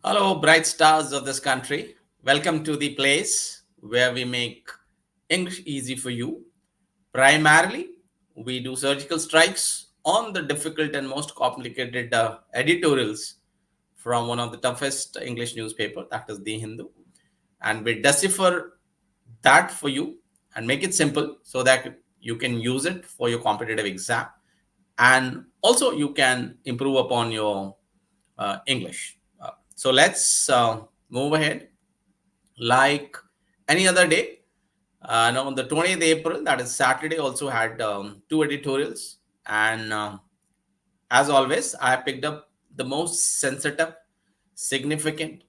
Hello, bright stars of this country. Welcome to the place where we make English easy for you. Primarily, we do surgical strikes on the difficult and most complicated editorials from one of the toughest English newspaper, that is the Hindu, and we decipher that for you and make it simple so that you can use it for your competitive exam, and also you can improve upon your English. So let's move ahead. Like any other day, now on the 20th April, that is Saturday, also had two editorials. And as always, I picked up the most sensitive, significant,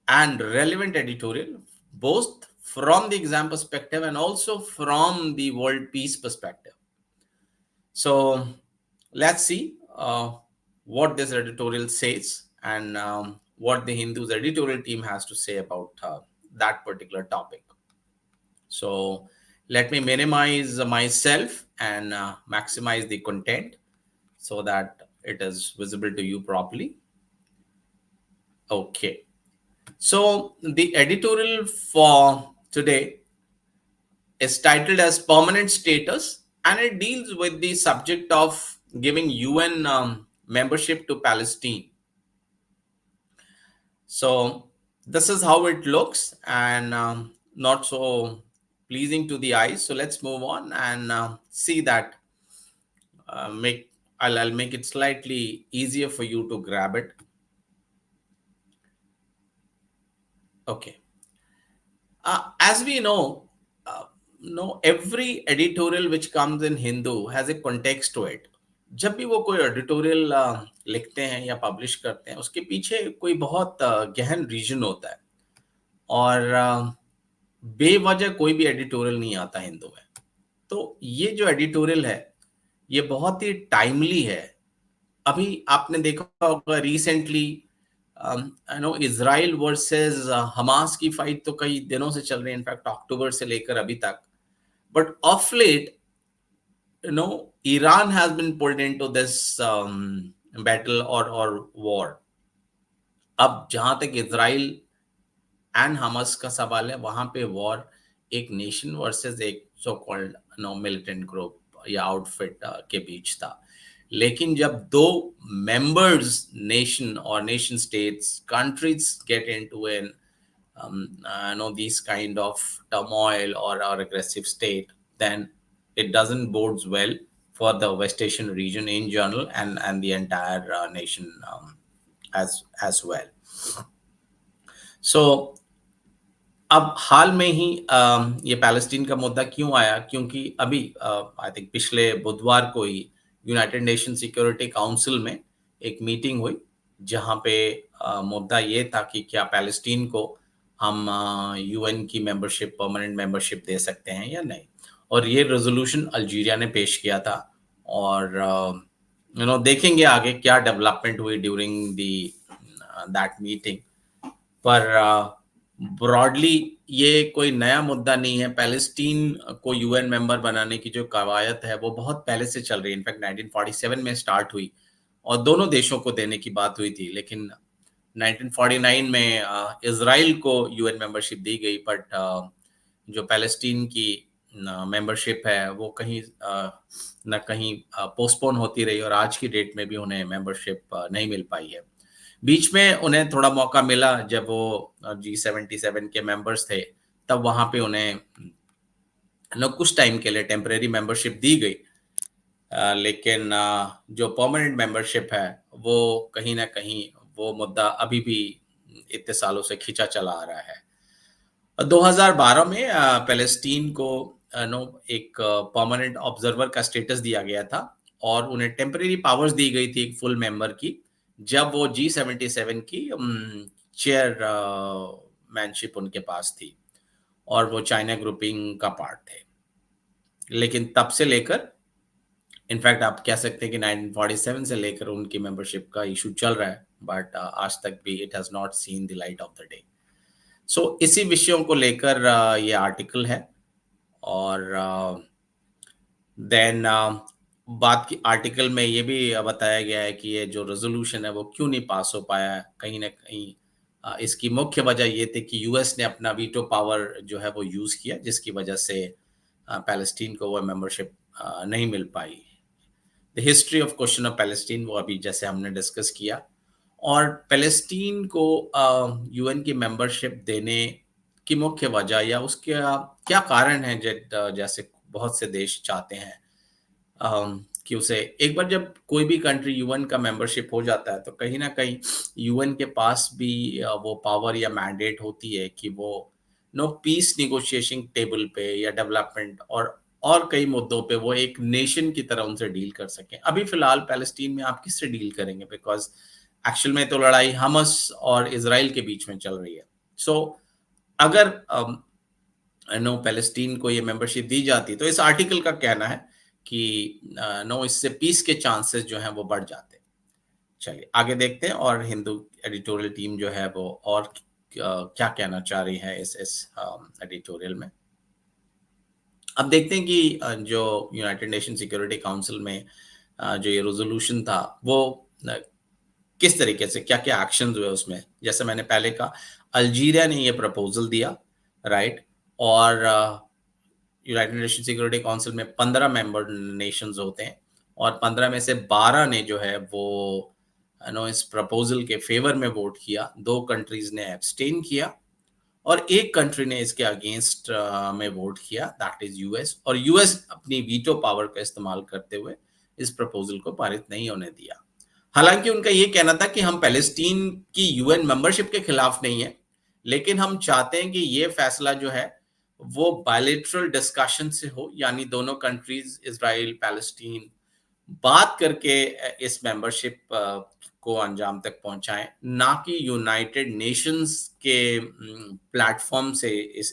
and relevant editorial, both from the exam perspective and also from the world peace perspective. So let's see what this editorial says, and what the Hindu's editorial team has to say about that particular topic. So let me minimize myself and maximize the content so that it is visible to you properly. Okay. So the editorial for today is titled as Permanent Status, and it deals with the subject of giving UN membership to Palestine. So this is how it looks, and not so pleasing to the eyes. So let's move on and see that. Make I'll make it slightly easier for you to grab it. Okay. As we know, every editorial which comes in Hindu has a context to it. जब भी वो कोई editorial लिखते हैं या publish करते हैं, उसके पीछे कोई बहुत गहन रीजन होता है, और बेवजह कोई भी एडिटोरियल नहीं आता हिंदू में। तो ये जो एडिटोरियल है, ये बहुत ही टाइमली है। अभी आपने देखा होगा रिसेंटली, इजराइल वर्सेस हमास की फाइट तो कई दिनों से चल रही है, इनफैक्ट अक्टूबर से लेकर अभी तक। But of late, Iran has been pulled into this battle or war. अब जहां तक इजराइल एंड हमास का सवाल है, वहां पे वॉर एक नेशन वर्सेस एक सो कॉल्ड मिलिटेंट ग्रुप या आउटफिट के बीच था। लेकिन जब दो मेंबर्स नेशन और nation states countries get into an these kind of turmoil or aggressive state, then it doesn't bodes well for the West Asian region in general, and the entire nation as well. So अब हाल में ही ये Palestine का मुद्दा क्यों आया, क्योंकि अभी I think पिछले बुधवार को ही यूनाइटेड नेशन सिक्योरिटी काउंसिल में एक मीटिंग हुई, जहां पे मुद्दा ये था कि क्या पैलेस्टीन को हम यूएन की मेंबरशिप, परमानेंट मेंबरशिप दे सकते हैं या नहीं। और ये रेजोल्यूशन अल्जीरिया ने पेश किया था, और देखेंगे आगे क्या डेवलपमेंट हुई ड्यूरिंग दी दैट मीटिंग। पर ब्रॉडली ये कोई नया मुद्दा नहीं है। पैलेस्टीन को यूएन मेंबर बनाने की जो कवायद है, वो बहुत पहले से चल रही है। इनफैक्ट 1947 में स्टार्ट हुई और दोनों देशों को देने की बात हुई थी, लेकिन 1949 में इजराइल को यूएन मेंबरशिप दी गई। बट जो पैलेस्टीन की मेंबरशिप है, वो कहीं न कहीं पोस्टपोन होती रही, और आज की डेट में भी उन्हें मेंबरशिप नहीं मिल पाई है। बीच में उन्हें थोड़ा मौका मिला जब वो G77 के मेंबर्स थे, तब वहां पे उन्हें कुछ टाइम के लिए टेम्परेरी मेंबरशिप दी गई। लेकिन जो परमानेंट मेंबरशिप है, वो कहीं ना कहीं वो मुद्दा अभी भी इतने सालों से खींचा चला आ रहा है। 2012 में पैलेस्टीन को एक परमानेंट ऑब्जर्वर का स्टेटस दिया गया था, और उन्हें टेम्परेरी पावर्स दी गई थी एक फुल मेंबर की, जब वो G77 की चेयर मैनशिप उनके पास थी, और वो चाइना ग्रुपिंग का पार्ट थे। लेकिन तब से लेकर, इनफैक्ट आप कह सकते हैं कि 1947 से लेकर उनकी मेंबरशिप का इशू चल रहा है, बट आज तक भी it has not seen the light of the day. So इसी विषयों को लेकर ये आर्टिकल है। और देन बात की आर्टिकल में ये भी बताया गया है कि ये जो रेज़ोल्यूशन है वो क्यों नहीं पास हो पाया है। कहीं न कहीं इसकी मुख्य वजह ये थी कि यूएस ने अपना वीटो पावर जो है वो यूज़ किया, जिसकी वजह से पैलेस्टीन को वो मेंबरशिप नहीं मिल पाई। The history of question of Palestine वो अभी जैसे हमने डिस्कस किया, और पैलेस्टीन को यूएन की मेंबरशिप देने की मुख्य वजह या उसके क्या कारण है, जैसे बहुत से देश चाहते हैं कि उसे एक बार जब कोई भी कंट्री यूएन का मेंबरशिप हो जाता है तो कहीं ना कहीं यूएन के पास भी वो पावर या मैंडेट होती है कि वो नो पीस निगोशिएशन टेबल पे या डेवलपमेंट और कई मुद्दों पे वो एक नेशन की तरह उनसे डील कर सकें। अभी फिलहाल पैलेस्टीन में आप किससे डील करेंगे, बिकॉज एक्चुअल में तो लड़ाई हमस और इसराइल के बीच में चल रही है। सो अगर नो पैलेस्टीन को ये मेंबरशिप दी जाती तो इस आर्टिकल का कहना है कि नो इससे पीस के चांसेस जो हैं वो बढ़ जाते हैं। चलिए आगे देखते हैं, और हिंदू एडिटोरियल टीम जो है वो और क्या कहना चाह रही है इस एडिटोरियल में। अब देखते हैं कि जो यूनाइटेड नेशन सिक्योरिटी काउंसिल में जो ये रेजोल्यूशन था वो किस तरीके से क्या-क्या एक्शंस हुए उसमें। जैसे मैंने पहले कहा, अल्जीरिया ने ये प्रपोजल दिया, राइट? और यूनाइटेड नेशन सिक्योरिटी काउंसिल में 15 मेंबर नेशंस होते हैं, और 15 में से 12 ने जो है वो इस प्रपोजल के फेवर में वोट किया, 2 कंट्रीज ने एब्सटेन किया, और एक कंट्री ने इसके अगेंस्ट में वोट किया, दैट इज यूएस। और यूएस अपनी वीटो पावर का इस्तेमाल करते हुए इस प्रपोजल को पारित नहीं होने दिया। हालांकि उनका ये कहना था कि हम पैलेस्टीन की यूएन मेंबरशिप के खिलाफ नहीं है, लेकिन हम चाहते हैं कि ये फैसला जो है वो बायलैटरल डिस्कशन से हो, यानी दोनों कंट्रीज इजराइल पैलेस्टीन बात करके इस मेंबरशिप को अंजाम तक पहुंचाएं, ना कि यूनाइटेड नेशंस के प्लेटफॉर्म से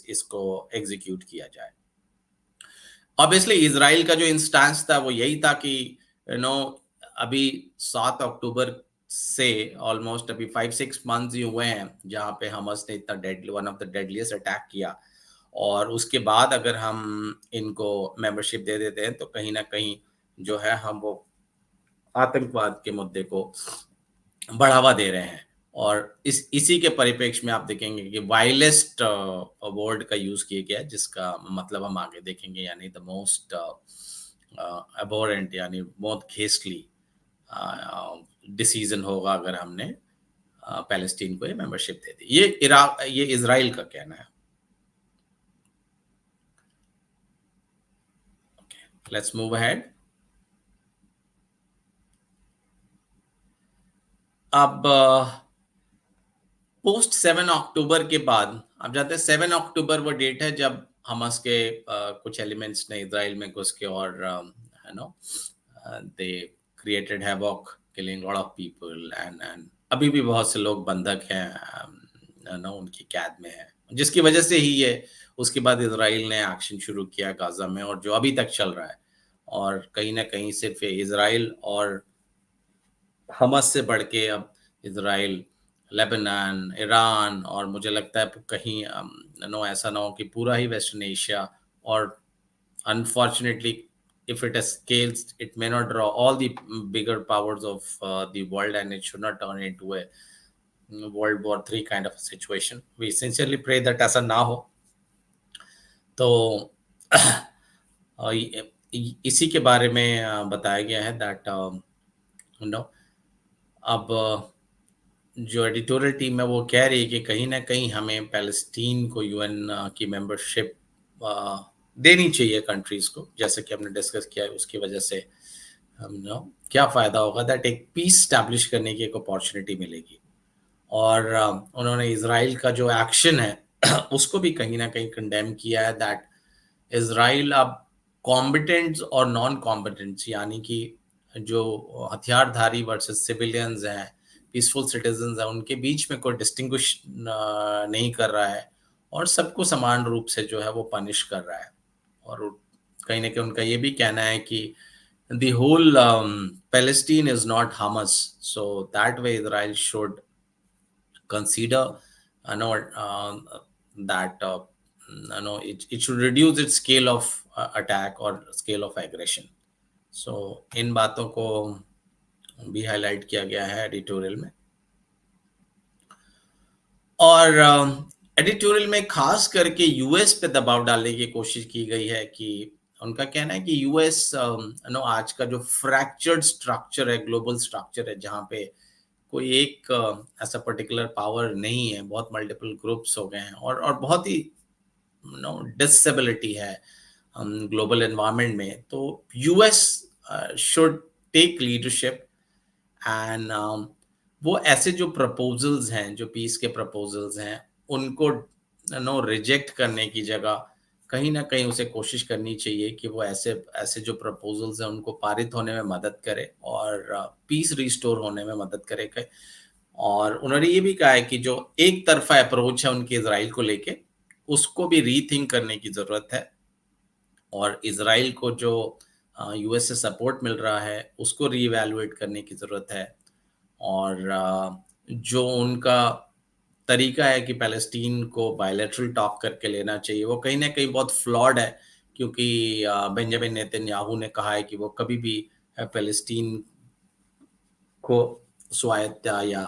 इसको एग्जीक्यूट किया जाए। ऑब्वियसली इजराइल का जो इंस्टेंस था वो यही था कि यू नो अभी 7 अक्टूबर से ऑलमोस्ट अभी 5-6 मंथ्स ही हुए हैं जहां पे हमस ने इतना deadly, one of the deadliest attack किया, और उसके बाद अगर हम इनको मेंबरशिप दे देते हैं तो कहीं ना कहीं जो है हम वो आतंकवाद के मुद्दे को बढ़ावा दे रहे हैं। और इसी के परिप्रेक्ष्य में आप देखेंगे कि वाइलेस्ट वर्ड का यूज किया गया है, जिसका मतलब हम आगे देखेंगे, यानी द मोस्ट अबोरेंट, यानी बहुत घेस्टली डिसीजन होगा अगर हमने पैलेस्टीन को ये मेंबरशिप दे दी। ये इजराइल का कहना है। Let's move ahead. अब पोस्ट 7 अक्टूबर के बाद आप जानते हैं 7 अक्टूबर वो डेट है जब हमास के कुछ एलिमेंट्स ने इसराइल में घुस के और you know they created havoc, killing lot of people, and अभी भी बहुत से लोग बंधक हैं, नो उनकी कैद में है, जिसकी वजह से ही ये उसके बाद इसराइल ने एक्शन शुरू किया गाजा में, और जो अभी तक चल रहा है। और कहीं ना कहीं सिर्फ इसराइल और हमास से बढ़ के अब इसराइल, लेबनान, ईरान, और मुझे लगता है कहीं नो ऐसा ना हो कि पूरा ही वेस्टर्न एशिया, और unfortunately if it scales it may not draw all the bigger powers of the world, and it should not turn into a World War III kind of a situation. We sincerely pray that ऐसा ना हो। तो इसी के बारे में बताया गया है दैट नो अब जो एडिटोरियल टीम है वो कह रही है कि कहीं ना कहीं हमें पैलेस्टीन को यूएन की मेंबरशिप देनी चाहिए कंट्रीज को, जैसे कि हमने डिस्कस किया है। उसकी वजह से हम नो क्या फायदा होगा, दैट एक पीस स्टैब्लिश करने की एक अपॉर्चुनिटी मिलेगी। और उन्होंने इसराइल का जो एक्शन है उसको भी कहीं ना कहीं कंडेम किया है, दैट इसराइल अब कॉम्बिटेंट्स और नॉन कॉम्बिटेंट्स, यानी कि जो हथियारधारी वर्सेस सिविलियंस हैं, पीसफुल सिटीजन्स हैं, उनके बीच में कोई डिस्टिंग्विश नहीं कर रहा है, और सबको समान रूप से जो है वो पनिश कर रहा है। और कहीं ना कहीं उनका ये भी कहना है कि the whole Palestine is not Hamas, so that way Israel should consider that it should reduce its scale of attack or scale of aggression. सो इन बातों को भी हाईलाइट किया गया है एडिटोरियल में। और एडिटोरियल में खास करके यूएस पे दबाव डालने की कोशिश की गई है कि उनका कहना है कि यूएस नो आज का जो फ्रैक्चर्ड स्ट्रक्चर है, ग्लोबल स्ट्रक्चर है, जहाँ पे कोई एक ऐसा पर्टिकुलर पावर नहीं है, बहुत मल्टीपल ग्रुप्स हो गए हैं और बहुत ही नो डिसेबिलिटी है ग्लोबल एनवायरनमेंट में। तो US should take leadership and वो ऐसे जो प्रपोजल्स हैं, जो पीस के प्रपोजल्स हैं, उनको नो रिजेक्ट करने की जगह कहीं ना कहीं उसे कोशिश करनी चाहिए कि वो ऐसे ऐसे जो प्रपोजल्स हैं उनको पारित होने में मदद करे और पीस रिस्टोर होने में मदद करे। और उन्होंने ये भी कहा है कि जो एक तरफा अप्रोच है उनके इजराइल को लेके, उसको भी रीथिंक करने की जरूरत है और इजराइल को जो यूएस से सपोर्ट मिल रहा है उसको रीवैल्यूएट करने की जरूरत है। और जो उनका तरीका है कि पैलेस्टीन को बायलैटरल टॉक करके लेना चाहिए, वो कहीं ना कहीं बहुत फ्लॉड है, क्योंकि बेंजामिन नेतन्याहू ने कहा है कि वो कभी भी पैलेस्टीन को स्वायत्त या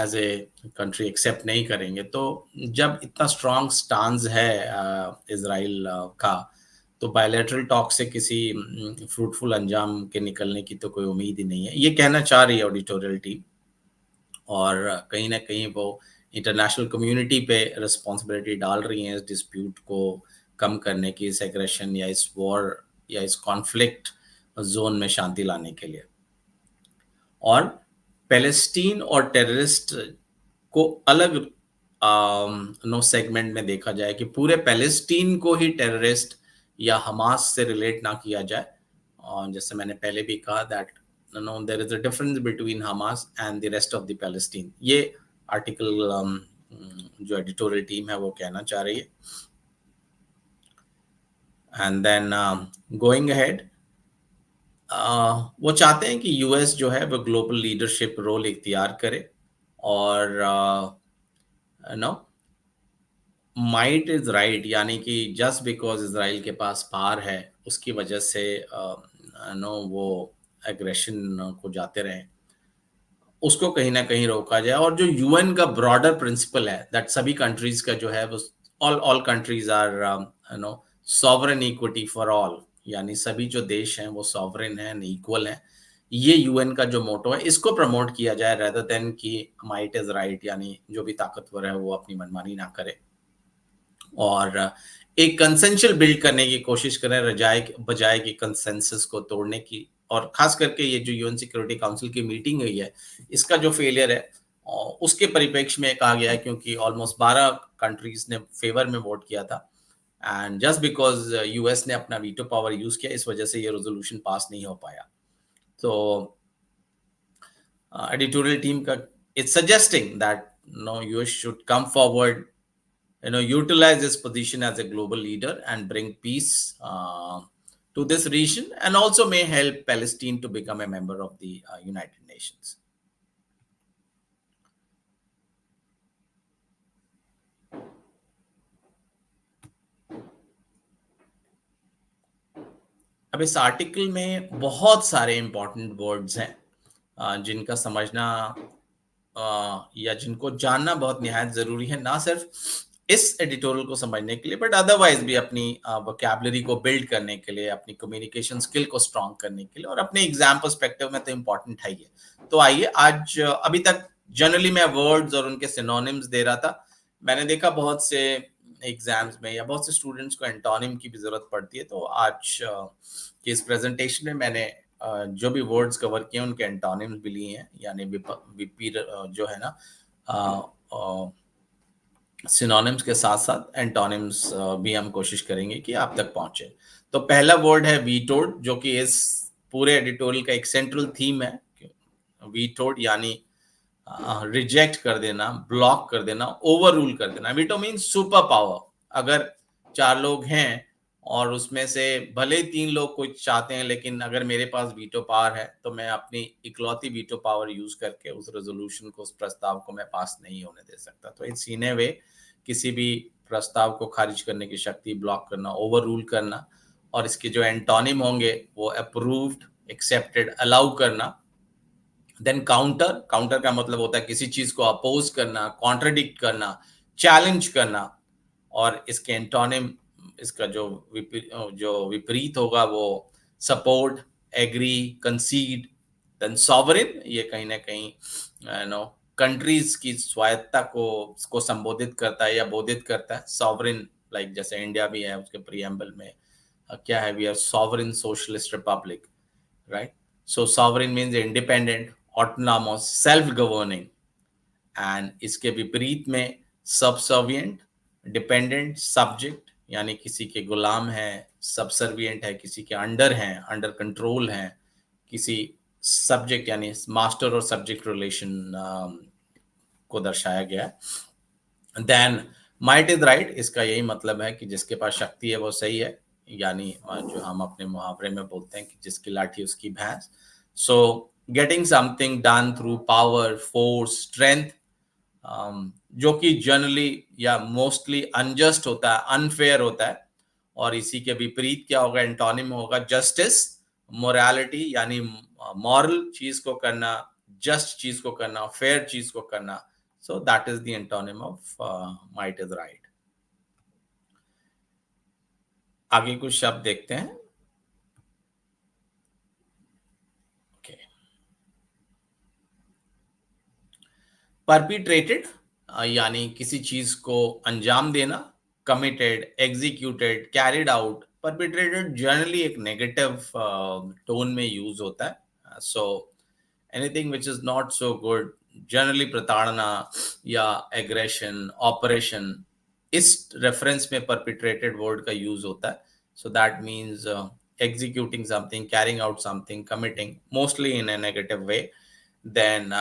एज ए कंट्री एक्सेप्ट नहीं करेंगे। तो जब इतना स्ट्रांग स्टांस है इजराइल का, तो बायलैटरल टॉक से किसी फ्रूटफुल अंजाम के निकलने की तो कोई उम्मीद ही नहीं है, ये कहना चाह रही है ऑडिटोरियल टीम। और कहीं ना कहीं वो इंटरनेशनल कम्युनिटी पे रिस्पॉन्सिबिलिटी डाल रही हैं इस डिस्प्यूट को कम करने की, इस एग्रेशन या इस वॉर या इस कॉन्फ्लिक्ट जोन में शांति लाने के लिए। और पैलेस्टीन और टेररिस्ट को अलग नो सेगमेंट में देखा जाए कि पूरे पैलेस्टीन को ही टेररिस्ट या हमास से रिलेट ना किया जाए। और जैसे मैंने पहले भी कहा that no there is a difference between Hamas and the rest of the Palestine, ये आर्टिकल जो एडिटोरियल टीम है वो कहना चाह रही है। एंड देन गोइंग अहेड, वो चाहते हैं कि यूएस जो है वो ग्लोबल लीडरशिप रोल इख्तियार करे और नो माइट इज राइट, यानी कि जस्ट बिकॉज इसराइल के पास पार है उसकी वजह से नो वो एग्रेशन को जाते रहे, उसको कहीं ना कहीं रोका जाए। और जो यूएन का ब्रॉडर प्रिंसिपल है दैट सभी कंट्रीज का जो है वो all all countries are no sovereign equity for all, यानी सभी जो देश हैं वो सॉवरेन हैं, इक्वल हैं। ये यूएन का जो मोटो है, इसको प्रमोट किया जाए रेदर देन कि माइट इज राइट, यानी जो भी ताकतवर है वो अपनी मनमानी ना करे और एक कंसेंशल बिल्ड करने की कोशिश करें बजाय कि कंसेंसस को तोड़ने की। और खास करके ये जो यूएन सिक्योरिटी काउंसिल की मीटिंग हुई है, इसका जो फेलियर है उसके परिप्रेक्ष्य में कहा गया है, क्योंकि ऑलमोस्ट 12 कंट्रीज ने फेवर में वोट किया था एंड जस्ट बिकॉज यूएस ने अपना वीटो पावर यूज किया, इस वजह से ये रेजोल्यूशन पास नहीं हो पाया। तो editorial team it's suggesting that no, US should come forward, utilize this position as a global leader and bring peace to this region, and also may help Palestine to become a member of the United Nations. अब इस article में बहुत सारे important words हैं जिनका समझना या जिनको जानना बहुत निहायत जरूरी है, ना सिर्फ इस एडिटोरियल को समझने के लिए बट अदरवाइज भी अपनी वोकैबुलरी को बिल्ड करने के लिए, अपनी कम्युनिकेशन स्किल को स्ट्रॉन्ग करने के लिए और अपने एग्जाम पर्सपेक्टिव में तो इम्पोर्टेंट है ये। तो आइए आज अभी तक जनरली मैं वर्ड्स और उनके सिनोनिम्स दे रहा था, मैंने देखा बहुत से एग्जाम्स में या बहुत से स्टूडेंट्स को एंटोनिम की भी जरूरत पड़ती है, तो आज की इस प्रेजेंटेशन में मैंने जो भी वर्ड्स कवर किए उनके एंटोनिम्स भी लिए हैं, यानी विपरीत जो है ना सिनोनिम्स के साथ साथ एंटोनिम्स भी हम कोशिश करेंगे कि आप तक पहुंचे। तो पहला वर्ड है वीटोड, जो कि इस पूरे एडिटोरियल का एक सेंट्रल थीम है। वीटोड यानी रिजेक्ट कर देना, ब्लॉक कर देना, ओवर रूल कर देना। Veto means super power. अगर 4 लोग हैं और उसमें से भले 3 लोग कुछ चाहते हैं, लेकिन अगर मेरे पास वीटो पावर है तो मैं अपनी इकलौती वीटो पावर यूज करके उस रेजोल्यूशन को, उस प्रस्ताव को मैं पास नहीं होने दे सकता। तो इट्स इन ए वे किसी भी प्रस्ताव को खारिज करने की शक्ति, ब्लॉक करना, ओवर रूल करना। और इसके जो एंटोनिम होंगे वो अप्रूव्ड, एक्सेप्टेड, अलाउ करना। देन काउंटर, काउंटर का मतलब होता है किसी चीज को अपोज करना, कॉन्ट्रडिक्ट करना, चैलेंज करना। और इसके एंटोनिम, इसका जो विपरीत होगा वो support, agree, concede. Then sovereign, ये कहीं ना कहीं नो कंट्रीज की स्वायत्ता को संबोधित करता है या बोधित करता है। सॉवरेन, लाइक जैसे इंडिया भी है, उसके प्रीएम्बल में क्या है, we are sovereign socialist republic, right? So sovereign means independent, autonomous, self-governing, and इसके विपरीत में subservient, dependent, subject, यानी किसी के गुलाम है, subservient है, किसी के अंडर हैं, अंडर कंट्रोल हैं, किसी सब्जेक्ट यानी मास्टर और सब्जेक्ट रिलेशन को दर्शाया गया है। देन माइट इज राइट, इसका यही मतलब है कि जिसके पास शक्ति है वो सही है, यानी जो हम अपने मुहावरे में बोलते हैं कि जिसकी लाठी उसकी भैंस। So getting something done through power, force, strength, जो कि जनरली या मोस्टली अनजस्ट होता है, अनफेयर होता है। और इसी के विपरीत क्या होगा, एंटोनिम होगा जस्टिस, मोरालिटी, यानी मॉरल चीज को करना, जस्ट चीज को करना, फेयर चीज को करना। So that is the antonym of might is right. आगे कुछ शब्द देखते हैं। okay. परपिट्रेटेड, यानी किसी चीज को अंजाम देना। Committed, executed, carried out. Perpetrated generally एक नेगेटिव टोन में यूज होता है। So anything which is not so good, generally प्रताड़ना या एग्रेशन, ऑपरेशन, इस रेफरेंस में परपिट्रेटेड वर्ड का यूज होता है। So that means executing something, carrying out something, committing, mostly in a negative way. Then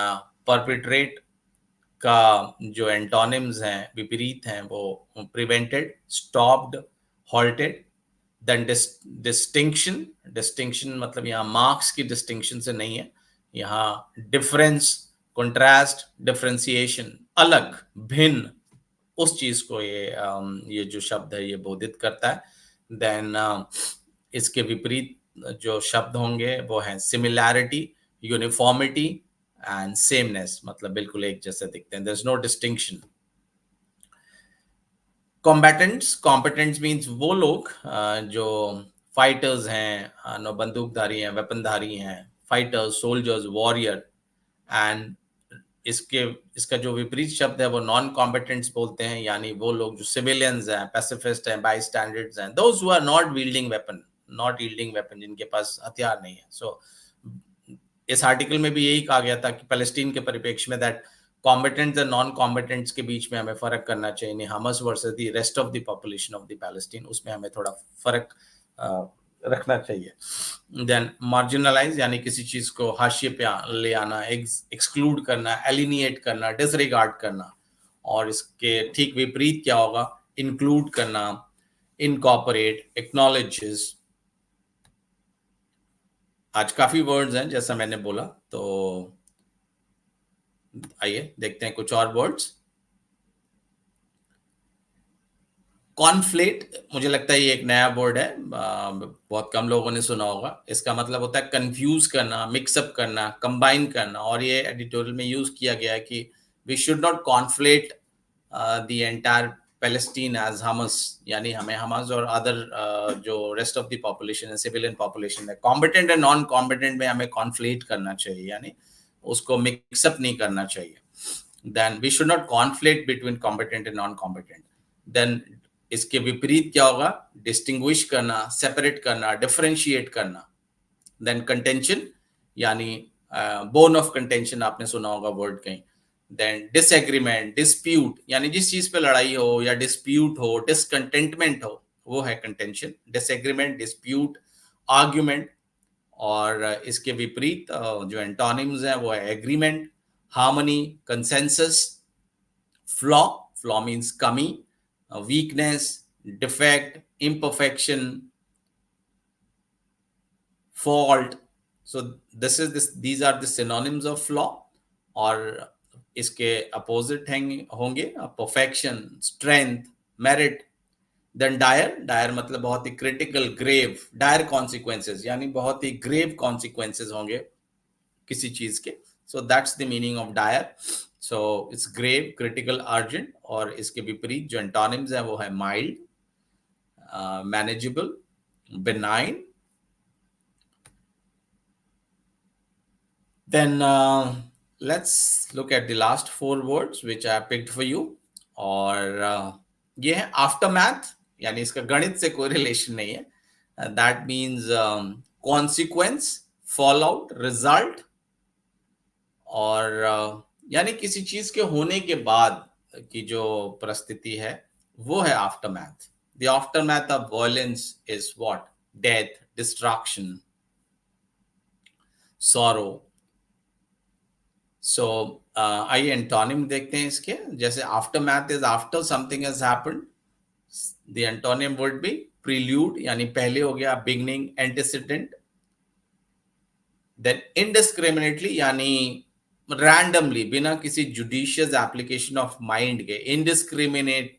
perpetrate का जो एंटोनिम्स हैं, विपरीत हैं, वो prevented, stopped, halted. Then distinction, distinction मतलब यहाँ मार्क्स की डिस्टिंक्शन से नहीं है, यहाँ डिफरेंस, कंट्रास्ट, डिफरेंशिएशन, अलग, भिन्न, उस चीज को ये जो शब्द है ये बोधित करता है। देन इसके विपरीत जो शब्द होंगे वो हैं सिमिलैरिटी, यूनिफॉर्मिटी एंड सेमनेस, मतलब बिल्कुल एक जैसे दिखते हैं, there is no distinction. Combatants, competents means वो लोग जो फाइटर्स हैं, नो बंदूकधारी हैं, वेपनधारी हैं, फाइटर्स, सोल्जर्स, वॉरियर। एंड इसके इसका जो विपरीत शब्द है वो नॉन कॉम्पिटेंट्स बोलते हैं, यानी वो लोग जो सिविलियंस हैं, पैसिफिस्ट हैं, बाई स्टैंडर्ड्स हैं, those who are not wielding weapon, not yielding weapon, जिनके पास हथियार नहीं है। सो इस आर्टिकल में भी यही कहा गया था कि पैलेस्टीन के परिप्रेक्ष्य में दैट कॉम्बिटेंट्स और नॉन कॉम्बिटेंट्स के बीच में हमें फर्क करना चाहिए, Hamas versus the rest of the population of the Palestine, उसमें हमें थोड़ा फर्क रखना चाहिए। देन मार्जिनलाइज, यानी किसी चीज को हाशिए पे ले आना, एक्सक्लूड करना, एलिनिएट करना, डिसरिगार्ड करना। और इसके ठीक विपरीत क्या होगा, इंक्लूड करना, इनकॉर्पोरेट, एक्नॉलेजेस। आज काफी वर्ड्स हैं जैसा मैंने बोला, तो आइए देखते हैं कुछ और वर्ड्स। कॉन्फ्लेट, मुझे लगता है ये एक नया वर्ड है, बहुत कम लोगों ने सुना होगा। इसका मतलब होता है कंफ्यूज करना, मिक्सअप करना, कंबाइन करना। और ये एडिटोरियल में यूज किया गया है कि we should not conflate the entire Palestine as Hamas, यानी हमें हमस और अदर जो रेस्ट ऑफ द पॉपुलेशन है, सिविलियन पॉपुलेशन है, कॉम्पिटेंट एंड नॉन कॉम्पिटेंट में हमें कॉन्फ्लेट करना चाहिए, यानी उसको मिक्सअप नहीं करना चाहिए। Then we should not conflate between competent and non competent. Then इसके विपरीत क्या होगा, डिस्टिंग्विश करना, सेपरेट करना, डिफरेंशिएट करना। देन कंटेंशन, यानी बोन ऑफ कंटेंशन आपने सुना होगा वर्ड कहीं। देन डिसएग्रीमेंट, डिस्प्यूट, यानी जिस चीज पे लड़ाई हो या डिस्प्यूट हो, डिसकंटेंटमेंट हो, वो है कंटेंशन। Disagreement, dispute, argument. और इसके विपरीत जो एंटोनिम्स हैं वो है agreement, harmony, consensus, flaw, flaw means कमी, weakness, defect, imperfection, fault. So these are the synonyms of flaw. और इसके अपोजिट होंगे perfection, strength, merit, then dire मतलब बहुत ही क्रिटिकल, ग्रेव, डायर कॉन्सिक्वेंसेज, यानी बहुत ही ग्रेव कॉन्सिक्वेंसेज होंगे किसी चीज के. So that's the meaning of dire. So it's grave, critical, urgent. और इसके विपरीत जो एंटोनिम्स है वो है mild, manageable, benign. Then let's look at the last four words which I picked for you. और ये है aftermath, यानी इसका गणित से कोई रिलेशन नहीं है. That means consequence, fallout, result. और यानी किसी चीज के होने के बाद की जो परिस्थिति है वो है aftermath. The aftermath of violence is what? Death, destruction, sorrow. सो आइए एंटोनिम देखते हैं इसके. जैसे aftermath is after something has happened. The antonym would be prelude, यानी पहले हो गया, बिगनिंग, एंटीसिडेंट. देन इनडिस्क्रिमिनेटली, यानी रैंडमली, बिना किसी जुडिशियस एप्लीकेशन ऑफ माइंड के, इनडिस्क्रिमिनेशन.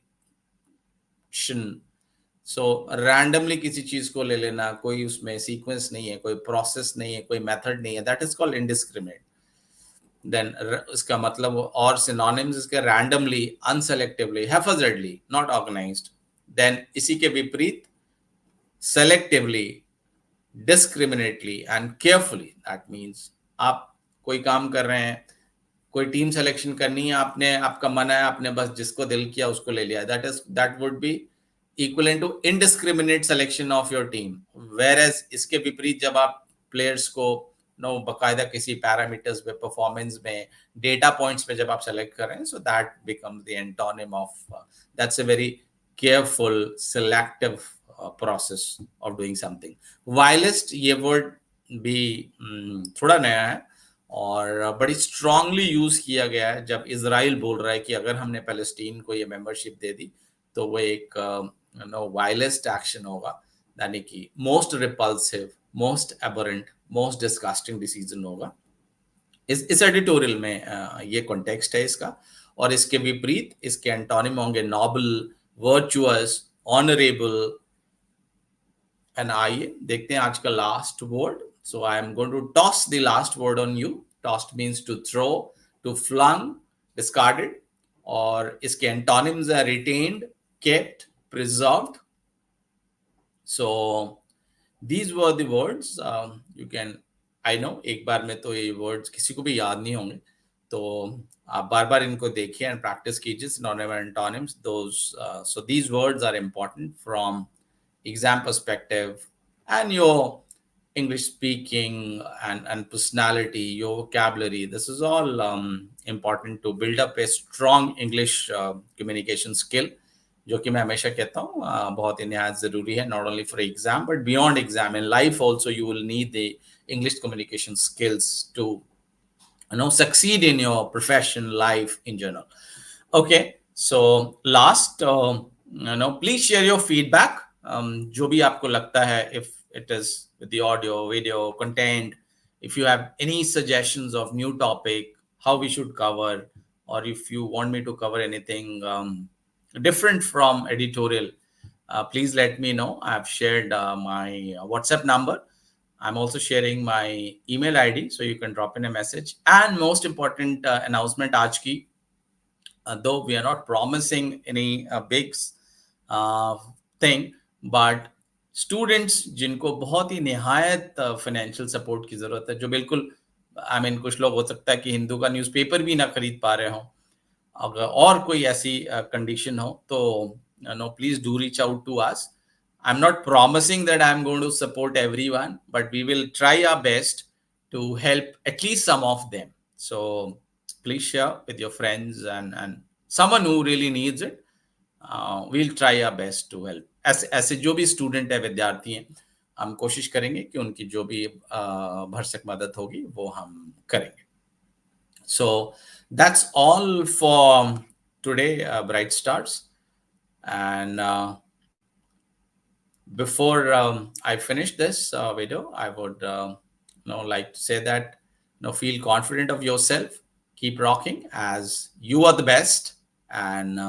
सो रैंडमली किसी चीज को ले लेना, कोई उसमें सीक्वेंस नहीं है, कोई प्रोसेस नहीं है, कोई मेथड नहीं है, that is called indiscriminate. Then इसका मतलब, और सिनोनिम्स इसके randomly, unselectively, haphazardly, not organised. Then इसी के विपरीत selectively, discriminately and carefully. That means आप कोई काम कर रहे हैं, कोई टीम सिलेक्शन करनी है, आपने, आपका मन है, आपने बस जिसको दिल किया उसको ले लिया. That would be equivalent to indiscriminate selection of your team. Whereas इसके विपरीत, जब आप प्लेयर्स को नो बकायदा किसी पैरामीटर्स पे, परफॉर्मेंस में, डेटा पॉइंट्स पे जब आप सेलेक्ट कर रहे हैं, so that becomes the antonym of, that's a very careful, selective process of doing something. वायलिस्ट, ये वर्ड भी थोड़ा नया है और बड़ी स्ट्रांगली यूज किया गया है जब इजराइल बोल रहा है कि अगर हमने पैलेस्टीन को ये मेंबरशिप दे दी तो वो एक नो वायलेस्ट एक्शन होगा, यानी कि most repulsive, most aberrant, most disgusting decision होगा. इस एडिटोरियल में ये कॉन्टेक्स्ट है इसका. और इसके विपरीत इसके एंटोनिम होंगे नोबल, वर्चुअस, ऑनरेबल. एंड आइए देखते हैं आज का last word. So I am going to toss the last word on you. Tossed means to throw, to flung, discarded. और इसके एंटोनिम्स है retained, kept, preserved. So these were the words. You can, I know, एक बार में तो ये words किसी को भी याद नहीं होंगे, तो आप बार बार इनको देखिए and practice कीजिए synonyms and antonyms. So these words are important from exam perspective and your English speaking and personality, your vocabulary. This is all important to build up a strong English communication skill, जो कि मैं हमेशा कहता हूँ बहुत ही निहायत जरूरी है, not only for exam but beyond exam in life also. You will need the English communication skills to succeed in your profession, life in general. Okay, so last, please share your feedback. जो भी आपको लगता है, if it is with the audio, video, content, if you have any suggestions of new topic, how we should cover, or if you want me to cover anything different from editorial, please let me know. I have shared my WhatsApp number. I'm also sharing my email ID, so you can drop in a message. And most important announcement आज की, though we are not promising any big thing, but students जिनको बहुत ही निहायत financial support की जरूरत है, जो बिल्कुल, आई मीन, कुछ लोग हो सकता है कि हिंदू का न्यूज़पेपर भी ना खरीद पा रहे हो, अगर और कोई ऐसी कंडीशन हो, तो no, please do reach out to us. I'm not promising that I'm going to support everyone, but we will try our best to help at least some of them. So please share with your friends and someone who really needs it. We'll try our best to help. ऐसे जो भी student है, विद्यार्थी हैं, हम कोशिश करेंगे कि उनकी जो भी भरसक मदद होगी वो हम करेंगे. So that's all for today, Bright Stars. And before I finish this video, I would like to say that, feel confident of yourself, keep rocking, as you are the best, and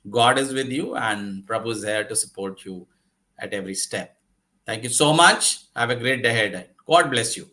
God is with you, and Prabhu is here to support you at every step. Thank you so much. Have a great day ahead. God bless you.